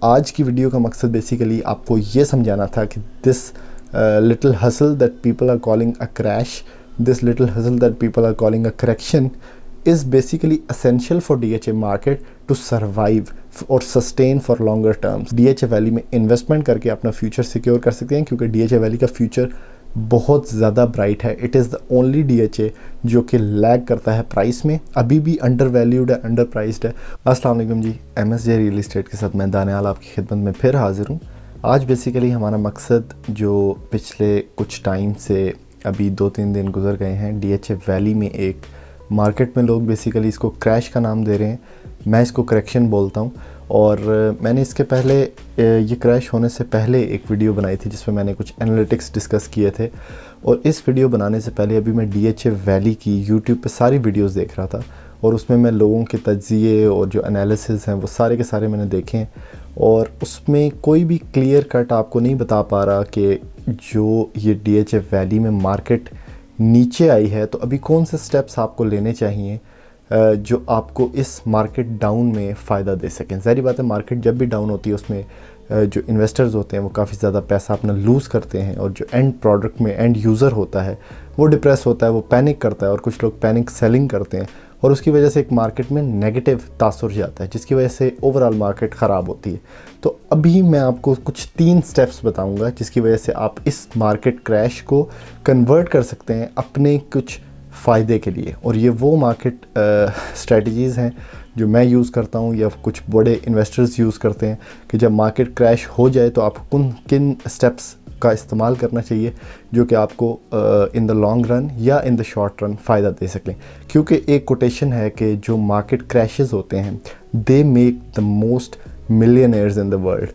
आज की वीडियो का मकसद बेसिकली आपको ये समझाना था कि this little hassle that people are calling a crash, this little hassle that people are calling a correction is basically essential for DHA market to survive और sustain for longer terms। DHA valley में investment करके अपना future secure कर सकते हैं क्योंकि DHA valley का future बहुत ज़्यादा ब्राइट है। It is the only DHA जो कि लैग करता है प्राइस में, अभी भी अंडर वैल्यूड है, अंडर प्राइस्ड है। अस्सलाम वालेकुम जी, MSJ रियल इस्टेट के साथ मैं दानियाल आपकी खिदमत में फिर हाजिर हूँ। आज बेसिकली हमारा मकसद जो पिछले कुछ टाइम से अभी 2-3 दिन गुजर गए हैं, DHA वैली में एक मार्केट में लोग बेसिकली इसको क्रैश का नाम दे रहे हैं, मैं इसको करेक्शन बोलता हूँ। और मैंने इसके पहले ये क्रैश होने से पहले एक वीडियो बनाई थी जिसमें मैंने कुछ एनालिटिक्स डिस्कस किए थे। और इस वीडियो बनाने से पहले अभी मैं DHA वैली की यूट्यूब पे सारी वीडियोस देख रहा था और उसमें मैं लोगों के तज्ज़िये और जो एनालिसिस हैं वो सारे के सारे मैंने देखे हैं और उसमें कोई भी क्लियर कट आपको नहीं बता पा रहा कि जो ये DHA वैली में मार्केट नीचे आई है तो अभी कौन से स्टेप्स आपको लेने चाहिए जो आपको इस मार्केट डाउन में फ़ायदा दे सकें। ज़ाहिर बात है, मार्केट जब भी डाउन होती है उसमें जो इन्वेस्टर्स होते हैं वो काफ़ी ज़्यादा पैसा अपना लूज़ करते हैं और जो एंड प्रोडक्ट में एंड यूज़र होता है वो डिप्रेस होता है, वो पैनिक करता है और कुछ लोग पैनिक सेलिंग करते हैं और उसकी वजह से एक मार्केट में नेगेटिव तासुर जाता है जिसकी वजह से ओवरऑल मार्केट ख़राब होती है। तो अभी मैं आपको कुछ 3 स्टेप्स बताऊंगा जिसकी वजह से आप इस मार्केट क्रैश को कन्वर्ट कर सकते हैं अपने कुछ फ़ायदे के लिए। और ये वो मार्केट स्ट्रेटजीज़ हैं जो मैं यूज़ करता हूँ या कुछ बड़े इन्वेस्टर्स यूज़ करते हैं कि जब मार्केट क्रैश हो जाए तो आप किन स्टेप्स का इस्तेमाल करना चाहिए जो कि आपको इन द लॉन्ग रन या इन द शॉर्ट रन फ़ायदा दे सकें। क्योंकि एक कोटेशन है कि जो मार्केट क्रैशेस होते हैं they make the most millionaires in the world.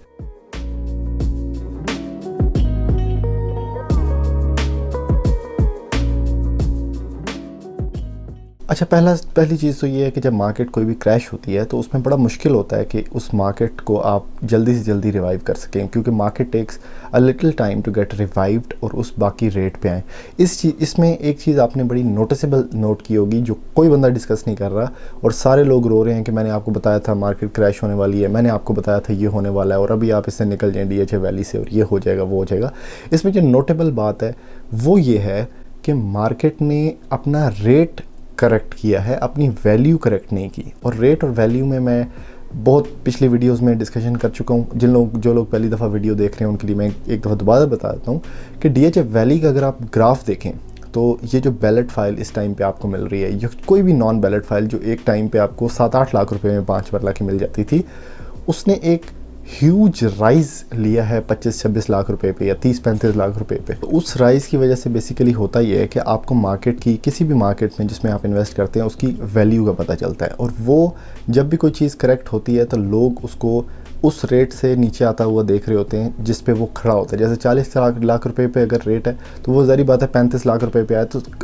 अच्छा, पहली चीज़ तो ये है कि जब मार्केट कोई भी क्रैश होती है तो उसमें बड़ा मुश्किल होता है कि उस मार्केट को आप जल्दी से जल्दी रिवाइव कर सकें क्योंकि market takes a little time to get revived और उस बाकी रेट पे आए। इसमें एक चीज़ आपने बड़ी नोटिसेबल नोट की होगी जो कोई बंदा डिस्कस नहीं कर रहा और सारे लोग रो रहे हैं कि मैंने आपको बताया था मार्केट क्रैश होने वाली है, मैंने आपको बताया था ये होने वाला है और अभी आप इससे निकल जाएँ DHA वैली से और ये हो जाएगा वो हो जाएगा। इसमें जो नोटेबल बात है वो ये है कि मार्केट ने अपना रेट करेक्ट किया है, अपनी वैल्यू करेक्ट नहीं की। और रेट और वैल्यू में मैं बहुत पिछले वीडियोस में डिस्कशन कर चुका हूँ। जो लोग पहली दफ़ा वीडियो देख रहे हैं उनके लिए मैं एक दफ़ा दोबारा बता देता हूँ कि DHA वैली का अगर आप ग्राफ देखें तो ये जो बैलेट फाइल इस टाइम पे आपको मिल रही है या कोई भी नॉन बैलेट फाइल जो एक टाइम पे आपको 7-8 लाख रुपए में 5 मरला की मिल जाती थी, उसने एक ह्यूज राइज़ लिया है 25-26 लाख रुपए पे या 30-35 लाख रुपए पे। तो उस राइज़ की वजह से बेसिकली होता ये है कि आपको मार्केट की किसी भी मार्केट में जिसमें आप इन्वेस्ट करते हैं उसकी वैल्यू का पता चलता है और वो जब भी कोई चीज़ करेक्ट होती है तो लोग उसको उस रेट से नीचे आता हुआ देख रहे होते हैं जिस पे वो खड़ा होता है। जैसे 40 लाख रुपए पे अगर रेट है तो वो ज़ाहिर बात है 35 लाख रुपए पे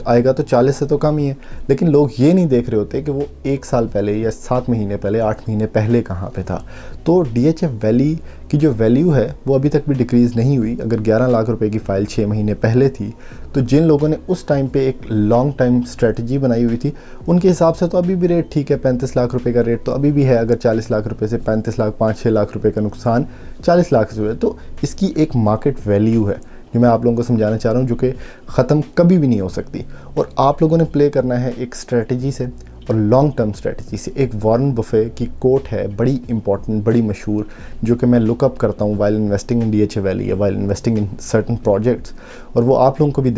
आएगा तो 40 से तो कम ही है। लेकिन लोग ये नहीं देख रहे होते कि वो 1 साल पहले या 7 महीने पहले 8 महीने पहले कहाँ पे था। तो DHA वैली की जो वैल्यू है वो अभी तक भी डिक्रीज़ नहीं हुई। अगर 11 लाख रुपए की फ़ाइल 6 महीने पहले थी तो जिन लोगों ने उस टाइम पे एक लॉन्ग टाइम स्ट्रेटजी बनाई हुई थी उनके हिसाब से तो अभी भी रेट ठीक है, 35 लाख रुपए का रेट तो अभी भी है। अगर 40 लाख रुपए से 35 लाख 5-6 लाख रुपए का नुकसान 40 लाख रुपए, तो इसकी एक मार्केट वैल्यू है जो मैं आप लोगों को समझाना चाह रहा हूँ जो कि ख़त्म कभी भी नहीं हो सकती। और आप लोगों ने प्ले करना है एक स्ट्रेटजी से और लॉन्ग टर्म स्ट्रेटजी से। एक वॉरेन बफे की कोट है बड़ी इंपॉर्टेंट, बड़ी मशहूर, जो कि मैं लुकअप करता हूँ while investing in DHA valley या while investing in certain projects, और वो आप लोगों को भी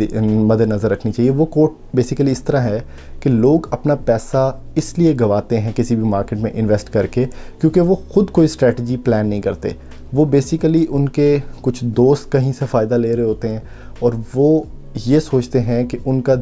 मद्देनज़र रखनी चाहिए। वो कोट बेसिकली इस तरह है कि लोग अपना पैसा इसलिए गंवाते हैं किसी भी मार्केट में इन्वेस्ट करके क्योंकि वो ख़ुद कोई स्ट्रेटजी प्लान नहीं करते। वो बेसिकली उनके कुछ दोस्त कहीं से फ़ायदा ले रहे होते हैं और वो ये सोचते हैं कि उनका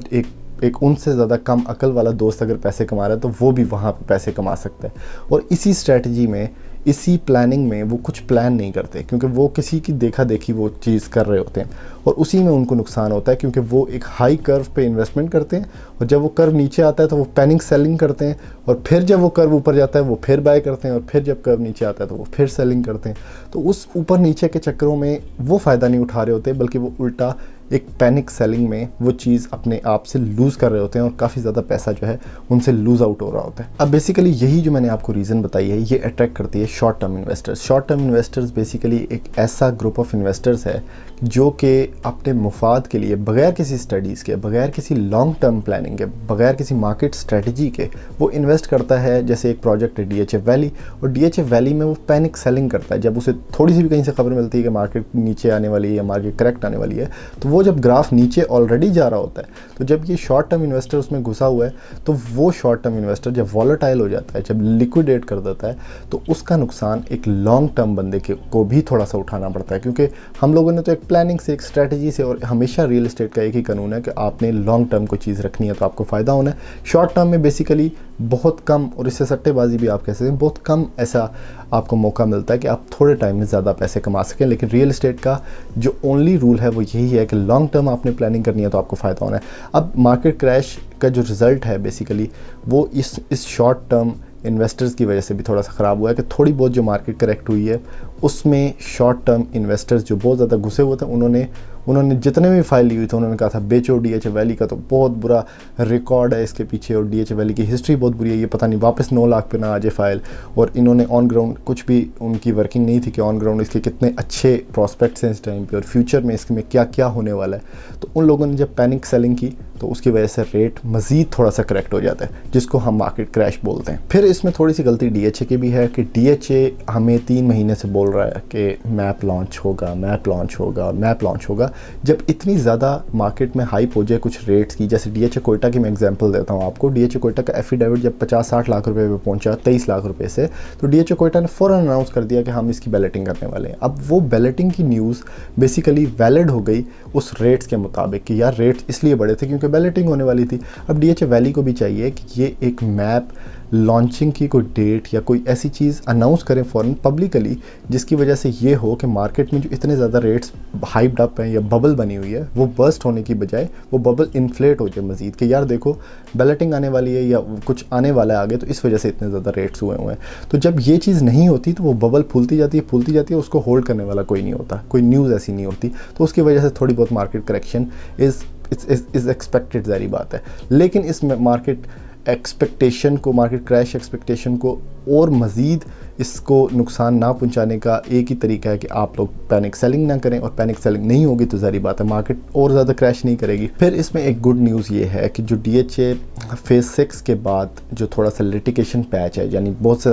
एक उनसे ज़्यादा कम अकल वाला दोस्त अगर पैसे कमा रहा है तो वो भी वहाँ पे पैसे कमा सकता है। और इसी स्ट्रेटजी में, इसी प्लानिंग में वो कुछ प्लान नहीं करते क्योंकि वो किसी की देखा देखी वो चीज़ कर रहे होते हैं और उसी में उनको नुकसान होता है क्योंकि वो एक हाई कर्व पे इन्वेस्टमेंट करते हैं और जब वो कर्व नीचे आता है तो वो पैनिक सेलिंग करते हैं और फिर जब वो कर्व ऊपर जाता है वो फिर बाय करते हैं और फिर जब कर्व नीचे आता है तो वो फिर सेलिंग करते हैं। तो उस ऊपर नीचे के चक्करों में वो फ़ायदा नहीं उठा रहे होते बल्कि वो उल्टा एक पैनिक सेलिंग में वो चीज़ अपने आप से लूज़ कर रहे होते हैं और काफ़ी ज़्यादा पैसा जो है उनसे लूज़ आउट हो रहा होता है। अब बेसिकली यही जो मैंने आपको रीज़न बताई है ये अट्रैक्ट करती है short term investors. Short term investors basically एक ऐसा ग्रुप ऑफ इन्वेस्टर्स है जो कि अपने मुफाद के लिए बगैर किसी स्टडीज़ के, बगैर किसी लॉन्ग टर्म प्लानिंग के, बगैर किसी मार्केट स्ट्रेटजी के वो इन्वेस्ट करता है। जैसे एक प्रोजेक्ट है DHF वैली, और DHF वैली में वो पैनिक सेलिंग करता है। जब उसे थोड़ी सी भी कहीं से खबर मिलती है कि मार्केट नीचे आने वाली है या मार्केट करेक्ट आने वाली है, तो वो जब ग्राफ नीचे ऑलरेडी जा रहा होता है, तो जब ये शॉर्ट टर्म इन्वेस्टर उसमें घुसा हुआ है, तो वो शॉर्ट टर्म इन्वेस्टर जब वॉलेटाइल हो जाता है, जब लिक्विडेट कर देता है, तो उसका नुकसान एक लॉन्ग टर्म बंदे को भी थोड़ा सा उठाना पड़ता है। क्योंकि हम लोगों ने तो एक प्लानिंग से, एक स्ट्रैटेजी से, और हमेशा रियल एस्टेट का एक ही कानून है कि आपने लॉन्ग टर्म को चीज़ रखनी है तो आपको फ़ायदा होना है। शॉर्ट टर्म में बेसिकली बहुत कम, और इससे सट्टेबाजी भी आप कह सकते हैं, बहुत कम ऐसा आपको मौका मिलता है कि आप थोड़े टाइम में ज़्यादा पैसे कमा सकें। लेकिन रियल एस्टेट का जो ओनली रूल है वो यही है कि लॉन्ग टर्म आपने प्लानिंग करनी है तो आपको फ़ायदा होना है। अब मार्केट क्रैश का जो रिज़ल्ट है बेसिकली वो इस शॉर्ट टर्म इन्वेस्टर्स की वजह से भी थोड़ा सा ख़राब हुआ है कि थोड़ी बहुत जो मार्केट करेक्ट हुई है उसमें शॉर्ट टर्म इन्वेस्टर्स जो बहुत ज़्यादा घुसे हुए थे, उन्होंने जितने भी फाइल ली हुई थी उन्होंने कहा था बेचो। DHF वैली का तो बहुत बुरा रिकॉर्ड है इसके पीछे, और DHF वैली की हिस्ट्री बहुत बुरी है, ये पता नहीं वापस 9 लाख पे ना आ जाए फाइल। और इन्होंने ऑन ग्राउंड कुछ भी उनकी वर्किंग नहीं थी कि ऑन ग्राउंड इसके कितने अच्छे प्रॉस्पेक्ट्स हैं इस टाइम पे और फ्यूचर में इसमें क्या क्या होने वाला है। तो उन लोगों ने जब पैनिक सेलिंग की तो उसकी वजह से रेट मज़ीद थोड़ा सा करेक्ट हो जाता है, जिसको हम मार्केट क्रैश बोलते हैं। फिर इसमें थोड़ी सी गलती DHA की भी है कि DHA हमें 3 महीने से बोल रहा है कि मैप लॉन्च होगा, मैप लॉन्च होगा, मैप लॉन्च होगा। जब इतनी ज़्यादा मार्केट में हाइप हो जाए कुछ रेट्स की, जैसे DHA कोयटा की मैं एग्जांपल देता हूँ आपको। DHA कोयटा का एफिडेविट जब 50-60 लाख रुपए पे पहुंचा 23 लाख रुपए से, तो DHA कोयटा ने फ़ौरन अनाउंस कर दिया कि हम इसकी बैलेटिंग करने वाले हैं। अब वो बैलेटिंग की न्यूज़ बेसिकली वैलिड हो गई उस रेट्स के मुताबिक कि यार रेट्स इसलिए बढ़े थे क्योंकि बैलेटिंग होने वाली थी। अब DHA वैली को भी चाहिए कि ये एक मैप लॉन्चिंग की कोई डेट या कोई ऐसी चीज़ अनाउंस करें फ़ौरन पब्लिकली, जिसकी वजह से ये हो कि मार्केट में जो इतने ज़्यादा रेट्स हाइप्ड अप हैं या बबल बनी हुई है वो बर्स्ट होने की बजाय वो बबल इन्फ्लेट हो जाए मज़ीद कि यार देखो बैलेटिंग आने वाली है या कुछ आने वाला है आगे, तो इस वजह से इतने ज़्यादा रेट्स हुए हैं। तो जब ये चीज़ नहीं होती तो वो बबल फूलती जाती है, उसको होल्ड करने वाला कोई नहीं होता, कोई न्यूज़ ऐसी नहीं होती, तो उसकी वजह से थोड़ी बहुत मार्केट करेक्शन इज़ एक्सपेक्टेड, ज़ाहिर बात है। लेकिन इस मार्केट क्रैश एक्सपेक्टेशन को और मज़ीद इसको नुकसान ना पहुंचाने का एक ही तरीका है कि आप लोग पैनिक सेलिंग ना करें, और पैनिक सेलिंग नहीं होगी तो ज़ाहिर बात है मार्केट और ज़्यादा क्रैश नहीं करेगी। फिर इसमें एक गुड न्यूज़ ये है कि जो DHA फेज़ 6 के बाद जो थोड़ा सा लिटिगेशन पैच है, यानी बहुत से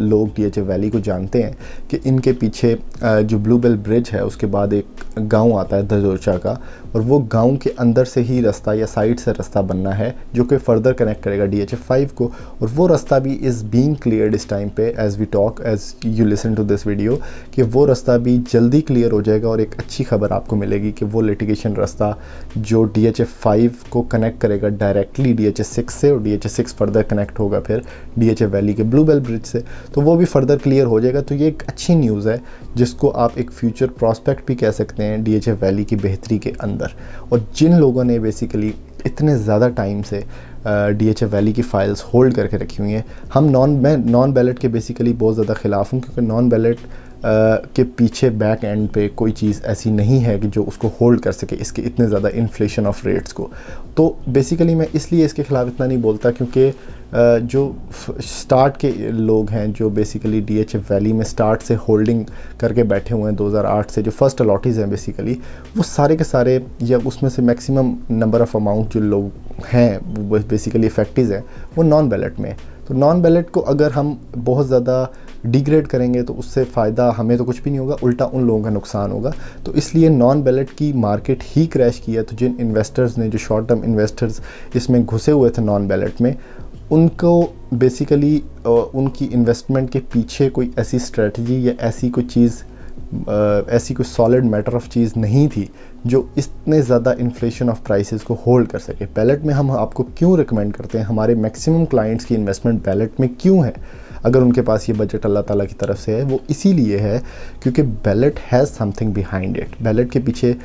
लोग DHA वैली को जानते हैं कि इनके पीछे जो ब्लू बेल ब्रिज है उसके बाद एक गाँव आता है दजोचा का, और वो गाँव के अंदर से ही रास्ता या साइड से रास्ता बनना है जो कि फर्दर कनेक्ट करेगा DHA 5 को, और वो रास्ता भी इज़ बीइंग क्लियर्ड इस टाइम पे as we talk, as you listen to this video, कि वो रास्ता भी जल्दी क्लियर हो जाएगा। और एक अच्छी खबर आपको मिलेगी कि वो लिटिगेशन रास्ता जो DHA 5 को कनेक्ट करेगा डायरेक्टली DHA 6 से, और DHA 6 फर्दर कनेक्ट होगा फिर DHA वैली के ब्लू बेल ब्रिज से, तो वो भी फर्दर क्लियर हो जाएगा। तो ये एक अच्छी न्यूज़ है जिसको आप एक फ्यूचर प्रॉस्पेक्ट भी कह सकते हैं DHA वैली की बेहतरी के अंदर। और जिन लोगों ने बेसिकली इतने ज़्यादा टाइम से DHA वैली की फ़ाइल्स होल्ड करके रखी हुई हैं, मैं नॉन बैलेट के बेसिकली बहुत ज़्यादा ख़िलाफ़ हूँ, क्योंकि नॉन बैलेट के पीछे बैक एंड पे कोई चीज़ ऐसी नहीं है कि जो उसको होल्ड कर सके इसके इतने ज़्यादा इन्फ्लेशन ऑफ रेट्स को। तो बेसिकली मैं इसलिए इसके ख़िलाफ़ इतना नहीं बोलता क्योंकि जो स्टार्ट के लोग हैं जो बेसिकली DHA वैली में स्टार्ट से होल्डिंग करके बैठे हुए हैं 2008 से, जो फर्स्ट अलॉटीज़ हैं बेसिकली, वो सारे के सारे या उसमें से मैक्सिमम नंबर ऑफ़ अमाउंट जो लोग हैं वो बेसिकली इफेक्टिव हैं वो नॉन बैलेट में। तो नॉन बैलेट को अगर हम बहुत ज़्यादा डिग्रेड करेंगे तो उससे फ़ायदा हमें तो कुछ भी नहीं होगा, उल्टा उन लोगों का नुकसान होगा। तो इसलिए नॉन बैलेट की मार्केट ही क्रैश की है। तो जिन इन्वेस्टर्स ने, जो शॉर्ट टर्म इन्वेस्टर्स इसमें घुसे हुए थे नॉन बैलेट में, उनको बेसिकली उनकी इन्वेस्टमेंट के पीछे कोई ऐसी स्ट्रेटजी या ऐसी कोई चीज़, ऐसी कोई सॉलिड मैटर ऑफ चीज़ नहीं थी जो इतने ज़्यादा इन्फ्लेशन ऑफ प्राइसेस को होल्ड कर सके। बैलेट में हम आपको क्यों रिकमेंड करते हैं, हमारे मैक्सिमम क्लाइंट्स की इन्वेस्टमेंट बैलेट में क्यों है, अगर उनके पास ये बजट अल्लाह ताला की तरफ से है, वो इसीलिए है क्योंकि ballot has something behind it. Ballot के पीछे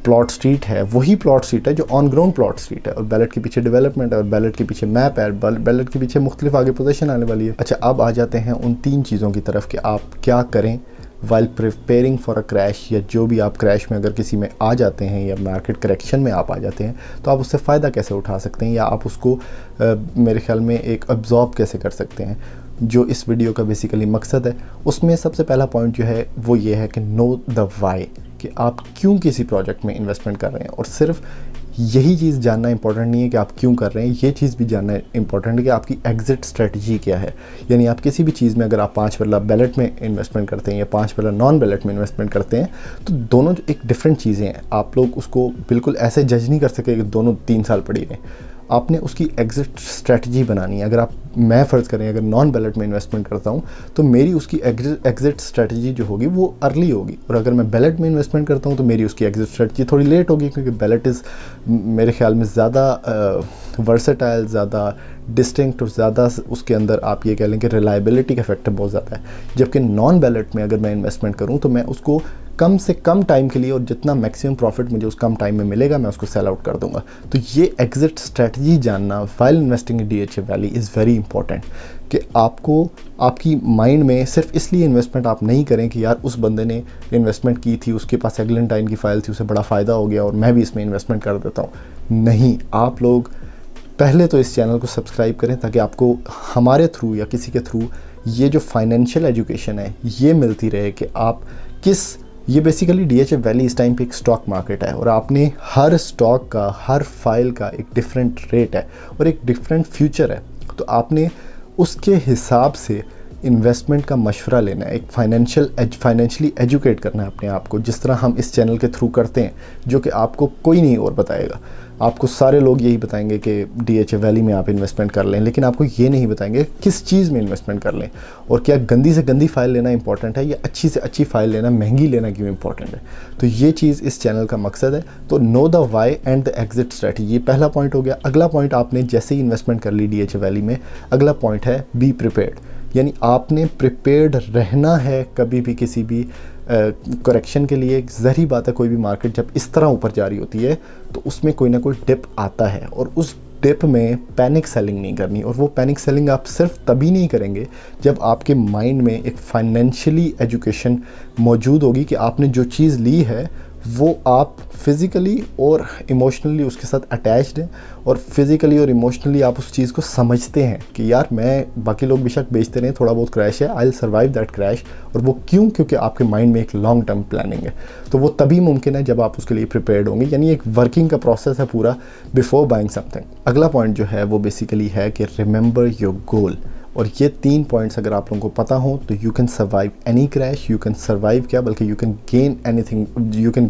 प्लॉट स्ट्रीट है, वही प्लॉट स्ट्रीट है जो ऑन ग्राउंड प्लॉट स्ट्रीट है, और बैलेट के पीछे डेवलपमेंट है, और बैलेट के पीछे मैप है, बैलेट के पीछे मुख्तलिफ आगे पोजीशन आने वाली है। अच्छा, अब आ जाते हैं उन 3 चीज़ों की तरफ कि आप क्या करें while preparing for a crash, या जो भी आप क्रैश में अगर किसी में आ जाते हैं या मार्केट करेक्शन में आप आ जाते हैं तो आप उससे फ़ायदा कैसे उठा सकते हैं, या आप उसको मेरे ख्याल में एक अब्जॉर्ब कैसे कर सकते हैं। जो इस वीडियो का बेसिकली मकसद है, उसमें सबसे पहला पॉइंट जो है वो ये है कि नो द वाई, कि आप क्यों किसी प्रोजेक्ट में इन्वेस्टमेंट कर रहे हैं। और सिर्फ यही चीज़ जानना इंपॉर्टेंट नहीं है कि आप क्यों कर रहे हैं, ये चीज़ भी जानना इंपॉर्टेंट है कि आपकी एग्जिट स्ट्रेटजी क्या है। यानी आप किसी भी चीज़ में अगर आप 5 वाला बैलेट में इन्वेस्टमेंट करते हैं या 5 वाला नॉन बैलेट में इन्वेस्टमेंट करते हैं तो दोनों एक डिफरेंट चीज़ें हैं। आप लोग उसको बिल्कुल ऐसे जज नहीं कर सके कि दोनों 3 साल पड़ी रहें। आपने उसकी एग्जिट स्ट्रेटजी बनानी है। अगर मैं फ़र्ज़ करें अगर नॉन बैलेट में इन्वेस्टमेंट करता हूँ तो मेरी उसकी एग्जिट स्ट्रेटजी जो होगी वो अर्ली होगी, और अगर मैं बैलेट में इन्वेस्टमेंट करता हूँ तो मेरी उसकी एग्जिट स्ट्रेटजी थोड़ी लेट होगी, क्योंकि बैलेट इज़ मेरे ख्याल में ज़्यादा वर्सेटाइल, ज़्यादा डिस्टिंक्ट और ज़्यादा उसके अंदर आप ये कह लें कि रिलायबिलिटी का फैक्टर बहुत ज़्यादा है। जबकि नॉन बैलेट में अगर मैं इन्वेस्टमेंट करूँ तो मैं उसको कम से कम टाइम के लिए, और जितना मैक्सिमम प्रॉफिट मुझे उस कम टाइम में मिलेगा मैं उसको सेल आउट कर दूंगा। तो ये एग्जिट स्ट्रेटजी जानना while investing in DHA valley is very important, कि आपको आपकी माइंड में सिर्फ इसलिए इन्वेस्टमेंट आप नहीं करें कि यार उस बंदे ने इन्वेस्टमेंट की थी, उसके पास एग्लेंटाइन की फ़ाइल थी, उसे बड़ा फ़ायदा हो गया और मैं भी इसमें इन्वेस्टमेंट कर देता हूँ। नहीं, आप लोग पहले तो इस चैनल को सब्सक्राइब करें ताकि आपको हमारे थ्रू या किसी के थ्रू ये जो फाइनेंशियल एजुकेशन है ये मिलती रहे कि आप ये बेसिकली DHA वैली इस टाइम पे एक स्टॉक मार्केट है, और आपने हर स्टॉक का, हर फाइल का एक डिफरेंट रेट है और एक डिफरेंट फ्यूचर है। तो आपने उसके हिसाब से इन्वेस्टमेंट का मशवरा लेना है, एक फाइनेंशियली एजुकेट करना है अपने आप को, जिस तरह हम इस चैनल के थ्रू करते हैं, जो कि आपको कोई नहीं और बताएगा। आपको सारे लोग यही बताएंगे कि DHA वैली में आप इन्वेस्टमेंट कर लें, लेकिन आपको ये नहीं बताएंगे किस चीज़ में इन्वेस्टमेंट कर लें, और क्या गंदी से गंदी फाइल लेना इंपॉर्टेंट है या अच्छी से अच्छी फाइल लेना, महंगी लेना क्यों इंपॉर्टेंट है। तो ये चीज़ इस चैनल का मकसद है। तो know the why and the exit strategy, ये पहला पॉइंट हो गया। अगला पॉइंट, आपने जैसे ही इन्वेस्टमेंट कर ली DHA वैली में, अगला पॉइंट है बी प्रिपेयर्ड, यानी आपने प्रिपेयर्ड रहना है कभी भी किसी भी करेक्शन के लिए। ज़ाहिर बात है कोई भी मार्केट जब इस तरह ऊपर जा रही होती है तो उसमें कोई ना कोई डिप आता है, और उस डिप में पैनिक सेलिंग नहीं करनी। और वो पैनिक सेलिंग आप सिर्फ तभी नहीं करेंगे जब आपके माइंड में एक फाइनेंशियली एजुकेशन मौजूद होगी कि आपने जो चीज़ ली है वो आप फिज़िकली और इमोशनली उसके साथ अटैच्ड हैं, और फिज़िकली और इमोशनली आप उस चीज़ को समझते हैं कि यार मैं, बाकी लोग बेशक बेचते रहें, थोड़ा बहुत क्रैश है, I will survive that crash. और वो क्यों? क्योंकि आपके माइंड में एक लॉन्ग टर्म प्लानिंग है। तो वो तभी मुमकिन है जब आप उसके लिए प्रिपेयर्ड होंगे, यानी एक वर्किंग का प्रोसेस है पूरा बिफोर बाइंग समथिंग। अगला पॉइंट जो है वो बेसिकली है कि रिमेंबर योर गोल। और ये 3 पॉइंट्स अगर आप लोगों को पता हो तो you can survive any crash, you can survive क्या, बल्कि you can gain anything, you can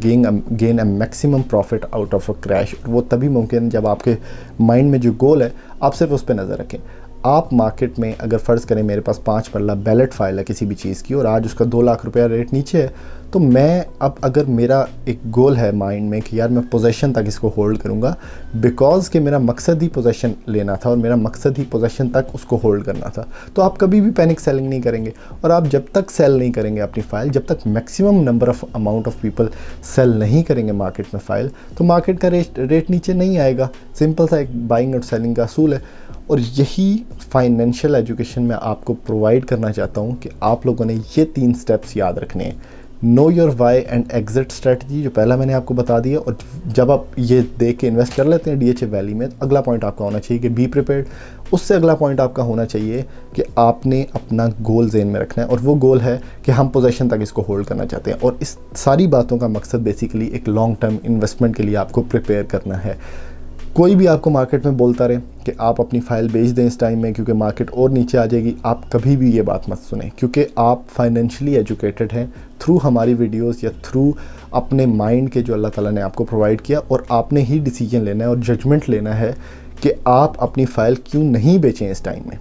gain a maximum profit out of a crash. वो तभी मुमकिन जब आपके माइंड में जो गोल है आप सिर्फ उस पर नज़र रखें। आप मार्केट में अगर फ़र्ज़ करें मेरे पास 5 पल्ला बैलेट फाइल है किसी भी चीज़ की और आज उसका 2 लाख रुपया रेट नीचे है, तो मैं अब अगर मेरा एक गोल है माइंड में कि यार मैं पोजेशन तक इसको होल्ड करूँगा, बिकॉज़ कि मेरा मकसद ही पोजेशन लेना था और मेरा मकसद ही पोजेशन तक उसको होल्ड करना था, तो आप कभी भी पैनिक सेलिंग नहीं करेंगे। और आप जब तक सेल नहीं करेंगे अपनी फ़ाइल, जब तक maximum number of amount of people sell नहीं करेंगे मार्केट में फ़ाइल, तो मार्केट का रेट नीचे नहीं आएगा। सिंपल सा एक बाइंग और सेलिंग का असूल है। और यही फाइनेंशियल एजुकेशन मैं आपको प्रोवाइड करना चाहता हूँ कि आप लोगों ने ये 3 स्टेप्स याद रखने हैं। Know your why and exit strategy, जो पहला मैंने आपको बता दिया, और जब आप ये देख के इन्वेस्ट कर लेते हैं DHA वैली में, तो अगला पॉइंट आपका होना चाहिए कि बी प्रिपेयर्ड। उससे अगला पॉइंट आपका होना चाहिए कि आपने अपना गोल ज़हन में रखना है, और वो गोल है कि हम पोजीशन तक इसको होल्ड करना चाहते हैं। और इस सारी बातों का मकसद बेसिकली एक लॉन्ग टर्म इन्वेस्टमेंट के लिए आपको प्रिपेयर करना है। कोई भी आपको मार्केट में बोलता रहे कि आप अपनी फ़ाइल बेच दें इस टाइम में क्योंकि मार्केट और नीचे आ जाएगी, आप कभी भी ये बात मत सुने, क्योंकि आप फाइनेंशियली एजुकेटेड हैं थ्रू हमारी वीडियोस या थ्रू अपने माइंड के जो अल्लाह ताला ने आपको प्रोवाइड किया, और आपने ही डिसीजन लेना है और जजमेंट लेना है कि आप अपनी फ़ाइल क्यों नहीं बेचें इस टाइम में।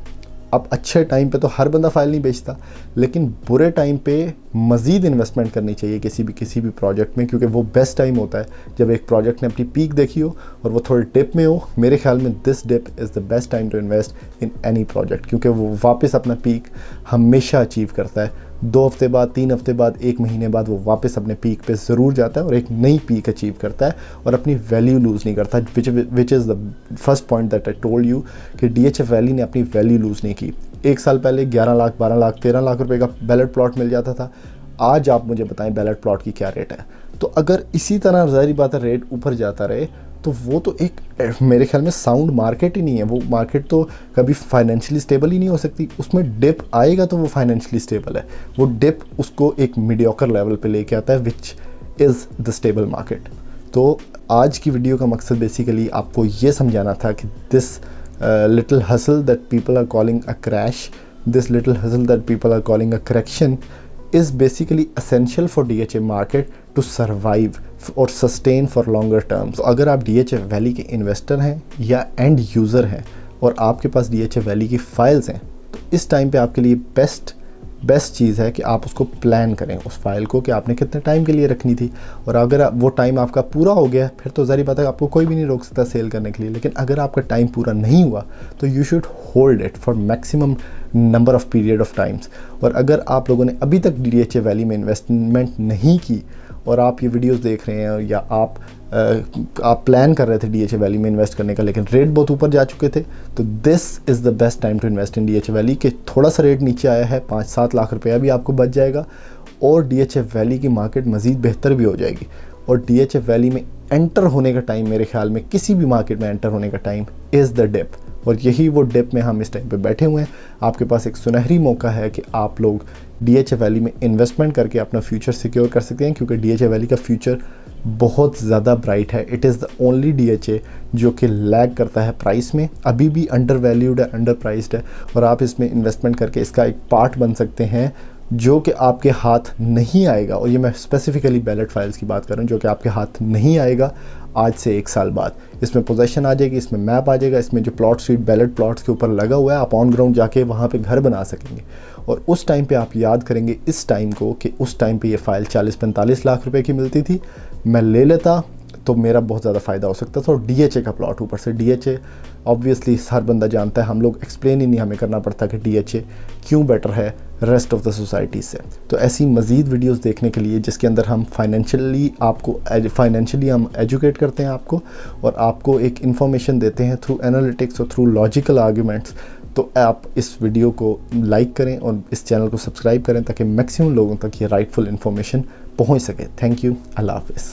अब अच्छे टाइम पे तो हर बंदा फ़ाइल नहीं बेचता, लेकिन बुरे टाइम पे मज़ीद इन्वेस्टमेंट करनी चाहिए किसी भी प्रोजेक्ट में, क्योंकि वो बेस्ट टाइम होता है जब एक प्रोजेक्ट ने अपनी पीक देखी हो और वो थोड़े डिप में हो। मेरे ख्याल में this dip is the best time to invest in any project, क्योंकि वो वापस अपना पीक हमेशा अचीव करता है। 2 हफ्ते बाद, 3 हफ्ते बाद, 1 महीने बाद वो वापस अपने पीक पे ज़रूर जाता है और एक नई पीक अचीव करता है और अपनी वैल्यू लूज़ नहीं करता, which is the first point that I told you कि DHA वैली ने अपनी वैल्यू लूज़ नहीं की। 1 साल पहले 11 लाख, 12 लाख, 13 लाख रुपए का बैलेट प्लॉट मिल जाता था, आज आप मुझे बताएं बैलेट प्लॉट की क्या रेट है। तो अगर इसी तरह ज़ाहिर बात है रेट ऊपर जाता रहे तो वो तो एक मेरे ख्याल में साउंड मार्केट ही नहीं है। वो मार्केट तो कभी फाइनेंशियली स्टेबल ही नहीं हो सकती। उसमें डिप आएगा तो वो फाइनेंशियली स्टेबल है, वो डिप उसको एक मीडियोकर लेवल पे लेके आता है which is the stable market. तो आज की वीडियो का मकसद बेसिकली आपको ये समझाना था कि this little hassle that people are calling a crash, this little hassle that people are calling a correction is basically essential for DHA market to survive और sustain for longer terms। तो अगर आप DHA valley के investor हैं या end user हैं और आपके पास DHA वैली की फाइल्स हैं तो इस टाइम पे आपके लिए बेस्ट चीज़ है कि आप उसको प्लान करें, उस फाइल को कि आपने कितने टाइम के लिए रखनी थी। और अगर वो टाइम आपका पूरा हो गया फिर तो ज़ाहिर बात है आपको कोई भी नहीं रोक सकता सेल करने के लिए। लेकिन अगर आपका टाइम पूरा नहीं हुआ तो you should hold it for maximum number of period of times. और अगर आप लोगों ने अभी तक DHA वैली में इन्वेस्टमेंट नहीं की और आप ये वीडियोस देख रहे हैं या आप प्लान कर रहे थे DHA वैली में इन्वेस्ट करने का लेकिन रेट बहुत ऊपर जा चुके थे, तो this is the best time to invest in DHA valley. के थोड़ा सा रेट नीचे आया है, 5-7 लाख रुपया भी आपको बच जाएगा और DHA वैली की मार्केट मज़ीद बेहतर भी हो जाएगी। और DHA वैली में एंटर होने का टाइम मेरे ख्याल में किसी भी मार्केट में एंटर होने का टाइम इज़ द डिप, और यही वो डिप में हम इस टाइम पे बैठे हुए हैं। आपके पास एक सुनहरी मौका है कि आप लोग DHA वैली में इन्वेस्टमेंट करके अपना फ्यूचर सिक्योर कर सकते हैं, क्योंकि DHA वैली का फ्यूचर बहुत ज़्यादा ब्राइट है। It is the only DHA जो कि लैग करता है प्राइस में, अभी भी अंडर वैल्यूड है, अंडर प्राइस्ड है। और आप इसमें इन्वेस्टमेंट करके इसका एक पार्ट बन सकते हैं जो कि आपके हाथ नहीं आएगा। और ये मैं स्पेसिफिकली बैलेट फाइल्स की बात कर रहा हूँ, जो कि आपके हाथ नहीं आएगा आज से 1 साल बाद। इसमें पोजेशन आ जाएगी, इसमें मैप आ जाएगा, इसमें जो प्लॉट स्ट्रीट बैलेट प्लॉट्स के ऊपर लगा हुआ है आप ऑन ग्राउंड जाके वहाँ पे घर बना सकेंगे। और उस टाइम पे आप याद करेंगे इस टाइम को कि उस टाइम पे ये फ़ाइल 40-45 लाख रुपए की मिलती थी। मैं ले लेता तो मेरा बहुत ज़्यादा फ़ायदा हो सकता था। और DHA का प्लॉट ऊपर से, DHA ऑब्वियसली हर बंदा जानता है, हम लोग एक्सप्लेन ही नहीं हमें करना पड़ता कि DHA क्यों बेटर है रेस्ट ऑफ द सोसाइटी से। तो ऐसी मज़ीद वीडियोस देखने के लिए जिसके अंदर हम फाइनेंशियली हम एजुकेट करते हैं आपको और आपको एक इन्फॉर्मेशन देते हैं थ्रू एनालिटिक्स और थ्रू लॉजिकल आर्ग्यूमेंट्स, तो आप इस वीडियो को लाइक करें और इस चैनल को सब्सक्राइब करें ताकि मैक्सिमम लोगों तक ये राइटफुल इन्फॉर्मेशन पहुँच सके। थैंक यू, अल्लाह हाफ़िज़।